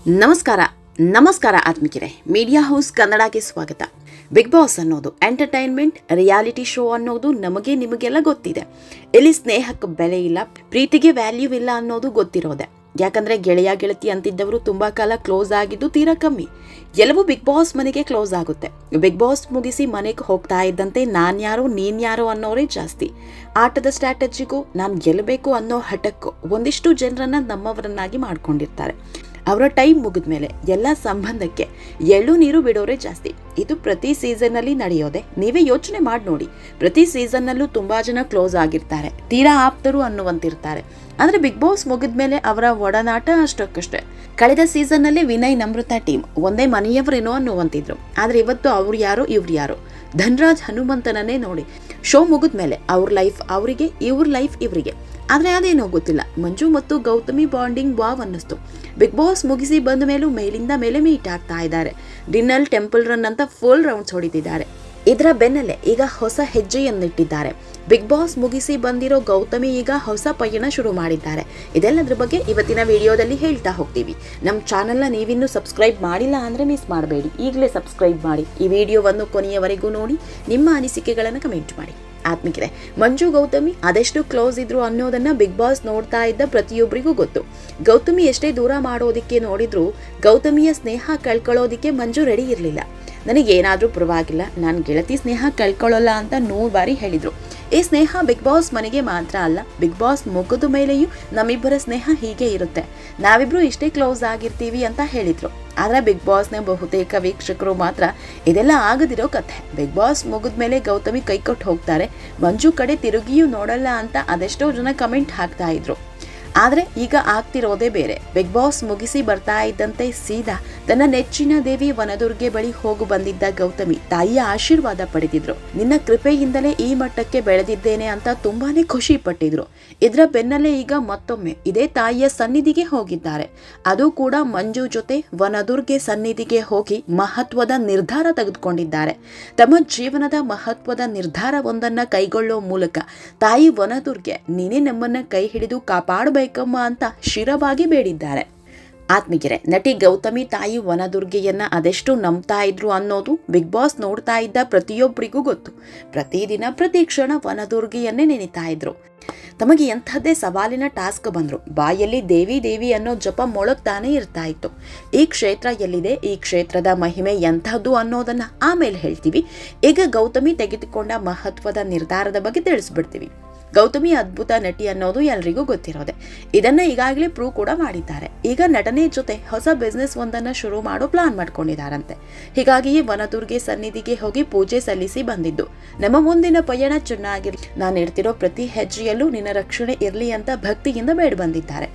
ನಮಸ್ಕಾರ ನಮಸ್ಕಾರ ಆತ್ಮಿಕರೇ, media house ಕನ್ನಡಕ್ಕೆ ಸ್ವಾಗತ. ಬಿಗ್ ಬಾಸ್ ಅನ್ನೋದು ಎಂಟರ್ಟೈನ್ಮೆಂಟ್ ರಿಯಾಲಿಟಿ ಶೋ ಅನ್ನೋದು ನಮಗೆ ನಿಮಗೆಲ್ಲ ಗೊತ್ತಿದೆ. ಇಲ್ಲಿ ಸ್ನೇಹಕ್ಕೆ ಬೆಲೆ ಇಲ್ಲ, ಪ್ರೀತಿಗೆ ವ್ಯಾಲ್ಯೂ ಇಲ್ಲ ಅನ್ನೋದು ಗೊತ್ತಿರೋದೆ. ಯಾಕಂದ್ರೆ ಗೆಳೆಯ ಗೆಳತಿ ಅಂತಿದ್ದವರು ತುಂಬಾ ಕಾಲ ಕ್ಲೋಸ್ ಆಗಿದ್ದು ತೀರಾ ಕಮ್ಮಿ. ಎಲ್ಲವೂ ಬಿಗ್ ಬಾಸ್ ಮನೆಗೆ ಕ್ಲೋಸ್ ಆಗುತ್ತೆ. ಬಿಗ್ ಬಾಸ್ ಮುಗಿಸಿ ಮನೆಗೆ ಹೋಗ್ತಾ ಇದ್ದಂತೆ ನಾನ್ಯಾರೋ ನೀನ್ಯಾರೋ ಅನ್ನೋರೇ ಜಾಸ್ತಿ. ಆಟದ ಸ್ಟ್ರಾಟಜಿಗೂ ನಾನು ಗೆಲ್ಲಬೇಕು ಅನ್ನೋ ಹಠಕ್ಕೂ ಒಂದಿಷ್ಟು ಜನರನ್ನ ನಮ್ಮವರನ್ನಾಗಿ ಮಾಡ್ಕೊಂಡಿರ್ತಾರೆ. ಅವರ ಟೈಮ್ ಮುಗಿದ ಮೇಲೆ ಎಲ್ಲ ಸಂಬಂಧಕ್ಕೆ ಎಳ್ಳು ನೀರು ಬಿಡೋರೇ ಜಾಸ್ತಿ. ಇದು ಪ್ರತಿ ಸೀಸನ್ನಲ್ಲಿ ನಡೆಯೋದೆ. ನೀವೇ ಯೋಚನೆ ಮಾಡಿ ನೋಡಿ, ಪ್ರತಿ ಸೀಸನ್ನಲ್ಲೂ ತುಂಬಾ ಜನ ಕ್ಲೋಸ್ ಆಗಿರ್ತಾರೆ, ತೀರಾ ಆಪ್ತರು ಅನ್ನುವಂತಿರ್ತಾರೆ. ಆದರೆ ಬಿಗ್ ಬಾಸ್ ಮುಗಿದ ಮೇಲೆ ಅವರ ಒಡನಾಟ ಅಷ್ಟಕ್ಕಷ್ಟೇ. ಕಳೆದ ಸೀಸನ್ನಲ್ಲಿ ವಿನಯ್ ನಮ್ರತಾ ಟೀಮ್ ಒಂದೇ ಮನೆಯವರೇನೋ ಅನ್ನುವಂತಿದ್ರು. ಆದರೆ ಇವತ್ತು ಅವ್ರು ಯಾರೋ ಇವ್ರು ಯಾರೋ. ಧನ್ರಾಜ್ ಹನುಮಂತನನ್ನೇ ನೋಡಿ, ಶೋ ಮುಗಿದ ಮೇಲೆ ಅವ್ರ ಲೈಫ್ ಅವರಿಗೆ, ಇವ್ರ ಲೈಫ್ ಇವರಿಗೆ. ಆದರೆ ಅದೇನೋ ಗೊತ್ತಿಲ್ಲ, ಮಂಜು ಮತ್ತು ಗೌತಮಿ ಬಾಂಡಿಂಗ್ ವಾವ್ ಅನ್ನಿಸ್ತು. ಬಿಗ್ ಬಾಸ್ ಮುಗಿಸಿ ಬಂದ ಮೇಲೂ ಮೇಲಿಂದ ಮೇಲೆ ಮೀಟ್ ಆಗ್ತಾ ಇದ್ದಾರೆ. ಡಿನ್ನರ್ ಟೆಂಪಲ್ ರನ್ ಅಂತ ಫುಲ್ ರೌಂಡ್ಸ್ ಹೊಡಿತಿದ್ದಾರೆ. ಇದರ ಬೆನ್ನಲ್ಲೇ ಈಗ ಹೊಸ ಹೆಜ್ಜೆಯನ್ನಿಟ್ಟಿದ್ದಾರೆ. ಬಿಗ್ ಬಾಸ್ ಮುಗಿಸಿ ಬಂದಿರೋ ಗೌತಮಿ ಈಗ ಹೊಸ ಪಯಣ ಶುರು ಮಾಡಿದ್ದಾರೆ. ಇದೆಲ್ಲದ್ರ ಬಗ್ಗೆ ಇವತ್ತಿನ ವಿಡಿಯೋದಲ್ಲಿ ಹೇಳ್ತಾ ಹೋಗ್ತೀವಿ. ನಮ್ಮ ಚಾನಲ್ನ ನೀವಿನ್ನೂ ಸಬ್ಸ್ಕ್ರೈಬ್ ಮಾಡಿಲ್ಲ ಅಂದರೆ ಮಿಸ್ ಮಾಡಬೇಡಿ, ಈಗಲೇ ಸಬ್ಸ್ಕ್ರೈಬ್ ಮಾಡಿ. ಈ ವಿಡಿಯೋವನ್ನು ಕೊನೆಯವರೆಗೂ ನೋಡಿ, ನಿಮ್ಮ ಅನಿಸಿಕೆಗಳನ್ನು ಕಮೆಂಟ್ ಮಾಡಿ. ಆತ್ಮಿಕರೇ, ಮಂಜು ಗೌತಮಿ ಅದೆಷ್ಟು ಕ್ಲೋಸ್ ಇದ್ರು ಅನ್ನೋದನ್ನ ಬಿಗ್ ಬಾಸ್ ನೋಡ್ತಾ ಇದ್ದ ಪ್ರತಿಯೊಬ್ಬರಿಗೂ ಗೊತ್ತು. ಗೌತಮಿ ಎಷ್ಟೇ ದೂರ ಮಾಡೋದಿಕ್ಕೆ ನೋಡಿದ್ರು ಗೌತಮಿಯ ಸ್ನೇಹ ಕಳ್ಕೊಳ್ಳೋದಿಕ್ಕೆ ಮಂಜು ರೆಡಿ ಇರಲಿಲ್ಲ. ನನಗೇನಾದರೂ ಪರವಾಗಿಲ್ಲ, ನಾನು ಗೆಳತಿ ಸ್ನೇಹ ಕಳ್ಕೊಳ್ಳಲ್ಲ ಅಂತ 100 ಬಾರಿ ಹೇಳಿದ್ರು. ಈ ಸ್ನೇಹ ಬಿಗ್ ಬಾಸ್ ಮನೆಗೆ ಮಾತ್ರ ಅಲ್ಲ, ಬಿಗ್ ಬಾಸ್ ಮುಗಿದ ಮೇಲೆಯೂ ನಮ್ಮಿಬ್ಬರ ಸ್ನೇಹ ಹೀಗೆ ಇರುತ್ತೆ, ನಾವಿಬ್ರು ಇಷ್ಟೇ ಕ್ಲೋಸ್ ಆಗಿರ್ತೀವಿ ಅಂತ ಹೇಳಿದ್ರು. ಆದರೆ ಬಿಗ್ ಬಾಸ್ನ ಬಹುತೇಕ ವೀಕ್ಷಕರು ಮಾತ್ರ ಇದೆಲ್ಲ ಆಗದಿರೋ ಕಥೆ. ಬಿಗ್ ಬಾಸ್ ಮುಗಿದ ಮೇಲೆ ಗೌತಮಿ ಕೈಕೊಟ್ಟು ಹೋಗ್ತಾರೆ, ಮಂಜು ಕಡೆ ತಿರುಗಿಯೂ ನೋಡಲ್ಲ ಅಂತ ಅದೆಷ್ಟೋ ಜನ ಕಮೆಂಟ್ ಹಾಕ್ತಾ ಇದ್ರು. ಆದರೆ ಈಗ ಆಗ್ತಿರೋದೇ ಬೇರೆ. ಬಿಗ್ ಬಾಸ್ ಮುಗಿಸಿ ಬರ್ತಾ ಇದ್ದಂತೆ ಸೀದಾ ತನ್ನ ನೆಚ್ಚಿನ ದೇವಿ ವನದುರ್ಗೆ ಬಳಿ ಹೋಗು ಬಂದಿದ್ದ ಗೌತಮಿ ತಾಯಿಯ ಆಶೀರ್ವಾದ ಪಡೆದಿದ್ರು. ನಿನ್ನ ಕೃಪೆಯಿಂದಲೇ ಈ ಮಟ್ಟಕ್ಕೆ ಬೆಳೆದಿದ್ದೇನೆ ಅಂತ ತುಂಬಾನೇ ಖುಷಿ ಪಟ್ಟಿದ್ರು. ಇದರ ಬೆನ್ನಲ್ಲೇ ಈಗ ಮತ್ತೊಮ್ಮೆ ಇದೇ ತಾಯಿಯ ಸನ್ನಿಧಿಗೆ ಹೋಗಿದ್ದಾರೆ. ಅದು ಕೂಡ ಮಂಜು ಜೊತೆ ವನದುರ್ಗೆ ಸನ್ನಿಧಿಗೆ ಹೋಗಿ ಮಹತ್ವದ ನಿರ್ಧಾರ ತೆಗೆದುಕೊಂಡಿದ್ದಾರೆ. ತಮ್ಮ ಜೀವನದ ಮಹತ್ವದ ನಿರ್ಧಾರವೊಂದನ್ನ ಕೈಗೊಳ್ಳೋ ಮೂಲಕ ತಾಯಿ ವನದುರ್ಗೆ ನೀನೇ ನಮ್ಮನ್ನ ಕೈ ಹಿಡಿದು ಕಾಪಾಡಬೇಕಮ್ಮ ಅಂತ ಶಿರವಾಗಿ ಬೇಡಿದ್ದಾರೆ. ಆತ್ಮಿಕರೇ, ನಟಿ ಗೌತಮಿ ತಾಯಿ ವನದುರ್ಗೆಯನ್ನ ಅದೆಷ್ಟು ನಂಬ್ತಾ ಇದ್ರು ಅನ್ನೋದು ಬಿಗ್ ಬಾಸ್ ನೋಡ್ತಾ ಇದ್ದ ಪ್ರತಿಯೊಬ್ಬರಿಗೂ ಗೊತ್ತು. ಪ್ರತಿದಿನ ಪ್ರತಿ ಕ್ಷಣ ವನದುರ್ಗೆಯನ್ನೇ ನೆನೆತಾ ಇದ್ರು. ತಮಗೆ ಎಂಥದ್ದೇ ಸವಾಲಿನ ಟಾಸ್ಕ್ ಬಂದ್ರು ಬಾಯಲ್ಲಿ ದೇವಿ ದೇವಿ ಅನ್ನೋ ಜಪ ಮೊಳಗ್ತಾನೆ ಇರ್ತಾ ಇತ್ತು. ಈ ಕ್ಷೇತ್ರ ಎಲ್ಲಿದೆ, ಈ ಕ್ಷೇತ್ರದ ಮಹಿಮೆ ಎಂಥದ್ದು ಅನ್ನೋದನ್ನ ಆಮೇಲೆ ಹೇಳ್ತೀವಿ. ಈಗ ಗೌತಮಿ ತೆಗೆದುಕೊಂಡ ಮಹತ್ವದ ನಿರ್ಧಾರದ ಬಗ್ಗೆ ತಿಳಿಸ್ಬಿಡ್ತೀವಿ. ಗೌತಮಿ ಅದ್ಭುತ ನಟಿ ಅನ್ನೋದು ಎಲ್ರಿಗೂ ಗೊತ್ತಿರೋದೆ. ಇದನ್ನ ಈಗಾಗಲೇ ಪ್ರೂವ್ ಕೂಡ ಮಾಡಿದ್ದಾರೆ. ಈಗ ನಟನೆ ಜೊತೆ ಹೊಸ ಬಿಸ್ನೆಸ್ ಒಂದನ್ನ ಶುರು ಮಾಡೋ ಪ್ಲಾನ್ ಮಾಡ್ಕೊಂಡಿದ್ದಾರಂತೆ. ಹೀಗಾಗಿಯೇ ವನದುರ್ಗೆ ಸನ್ನಿಧಿಗೆ ಹೋಗಿ ಪೂಜೆ ಸಲ್ಲಿಸಿ ಬಂದಿದ್ದು. ನಮ್ಮ ಮುಂದಿನ ಪಯಣ ಚೆನ್ನಾಗಿರ್ಲಿ, ನಾನು ಇಡ್ತಿರೋ ಪ್ರತಿ ಹೆಜ್ಜೆಯಲ್ಲೂ ನಿನ್ನ ರಕ್ಷಣೆ ಇರ್ಲಿ ಅಂತ ಭಕ್ತಿಯಿಂದ ಬೇಡ ಬಂದಿದ್ದಾರೆ.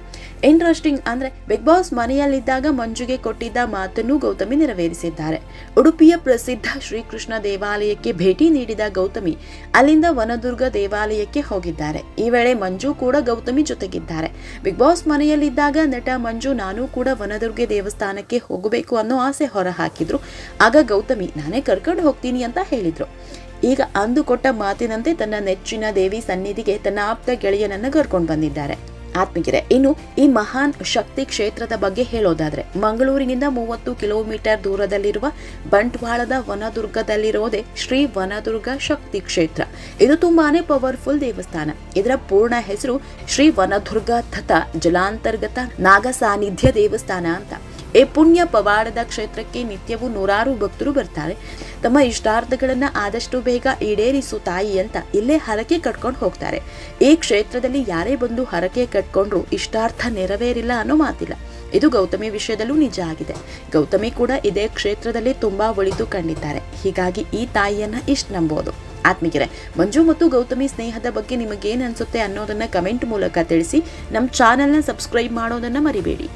ಇಂಟ್ರೆಸ್ಟಿಂಗ್ ಅಂದ್ರೆ ಬಿಗ್ ಬಾಸ್ ಮನೆಯಲ್ಲಿದ್ದಾಗ ಮಂಜುಗೆ ಕೊಟ್ಟಿದ್ದ ಮಾತನ್ನು ಗೌತಮಿ ನೆರವೇರಿಸಿದ್ದಾರೆ. ಉಡುಪಿಯ ಪ್ರಸಿದ್ಧ ಶ್ರೀಕೃಷ್ಣ ದೇವಾಲಯಕ್ಕೆ ಭೇಟಿ ನೀಡಿದ ಗೌತಮಿ ಅಲ್ಲಿಂದ ವನದುರ್ಗ ದೇವಾಲಯಕ್ಕೆ ಹೋಗಿದ್ದಾರೆ. ಈ ವೇಳೆ ಮಂಜು ಕೂಡ ಗೌತಮಿ ಜೊತೆಗಿದ್ದಾರೆ. ಬಿಗ್ ಬಾಸ್ ಮನೆಯಲ್ಲಿದ್ದಾಗ ನಟ ಮಂಜು ನಾನು ಕೂಡ ವನದುರ್ಗೆ ದೇವಸ್ಥಾನಕ್ಕೆ ಹೋಗಬೇಕು ಅನ್ನೋ ಆಸೆ ಹೊರ ಹಾಕಿದ್ರು. ಆಗ ಗೌತಮಿ ನಾನೇ ಕರ್ಕೊಂಡು ಹೋಗ್ತೀನಿ ಅಂತ ಹೇಳಿದ್ರು. ಈಗ ಅಂದುಕೊಟ್ಟ ಮಾತಿನಂತೆ ತನ್ನ ನೆಚ್ಚಿನ ದೇವಿ ಸನ್ನಿಧಿಗೆ ತನ್ನ ಆಪ್ತ ಗೆಳೆಯನನ್ನ ಕರ್ಕೊಂಡು ಬಂದಿದ್ದಾರೆ. ಆತ್ಮಿಕರೇ, ಇನ್ನು ಈ ಮಹಾನ್ ಶಕ್ತಿ ಕ್ಷೇತ್ರದ ಬಗ್ಗೆ ಹೇಳೋದಾದ್ರೆ ಮಂಗಳೂರಿನಿಂದ 30 ಕಿಲೋಮೀಟರ್ ದೂರದಲ್ಲಿರುವ ಬಂಟ್ವಾಳದ ವನದುರ್ಗದಲ್ಲಿರೋದೇ ಶ್ರೀ ವನದುರ್ಗ ಶಕ್ತಿ ಕ್ಷೇತ್ರ. ಇದು ತುಂಬಾನೇ ಪವರ್ಫುಲ್ ದೇವಸ್ಥಾನ. ಇದರ ಪೂರ್ಣ ಹೆಸರು ಶ್ರೀ ವನದುರ್ಗ ತಥಾ ಜಲಾಂತರ್ಗತ ನಾಗ ಸಾನ್ನಿಧ್ಯ ದೇವಸ್ಥಾನ ಅಂತ. ಈ ಪುಣ್ಯ ಪವಾಡದ ಕ್ಷೇತ್ರಕ್ಕೆ ನಿತ್ಯವೂ 100 ಭಕ್ತರು ಬರ್ತಾರೆ. ತಮ್ಮ ಇಷ್ಟಾರ್ಥಗಳನ್ನ ಆದಷ್ಟು ಬೇಗ ಈಡೇರಿಸು ತಾಯಿ ಅಂತ ಇಲ್ಲೇ ಹರಕೆ ಕಟ್ಕೊಂಡು ಹೋಗ್ತಾರೆ. ಈ ಕ್ಷೇತ್ರದಲ್ಲಿ ಯಾರೇ ಬಂದು ಹರಕೆ ಕಟ್ಕೊಂಡ್ರು ಇಷ್ಟಾರ್ಥ ನೆರವೇರಿಲ್ಲ ಅನ್ನೋ ಮಾತಿಲ್ಲ. ಇದು ಗೌತಮಿ ವಿಷಯದಲ್ಲೂ ನಿಜ ಆಗಿದೆ. ಗೌತಮಿ ಕೂಡ ಇದೇ ಕ್ಷೇತ್ರದಲ್ಲಿ ತುಂಬಾ ಒಳಿತು ಕಂಡಿದ್ದಾರೆ. ಹೀಗಾಗಿ ಈ ತಾಯಿಯನ್ನ ಇಷ್ಟ ನಂಬೋದು. ಆತ್ಮಿಕರೇ, ಮಂಜು ಮತ್ತು ಗೌತಮಿ ಸ್ನೇಹದ ಬಗ್ಗೆ ನಿಮಗೇನು ಅನ್ಸುತ್ತೆ ಅನ್ನೋದನ್ನ ಕಮೆಂಟ್ ಮೂಲಕ ತಿಳಿಸಿ. ನಮ್ಮ ಚಾನೆಲ್ನ ಸಬ್ಸ್ಕ್ರೈಬ್ ಮಾಡೋದನ್ನ ಮರಿಬೇಡಿ.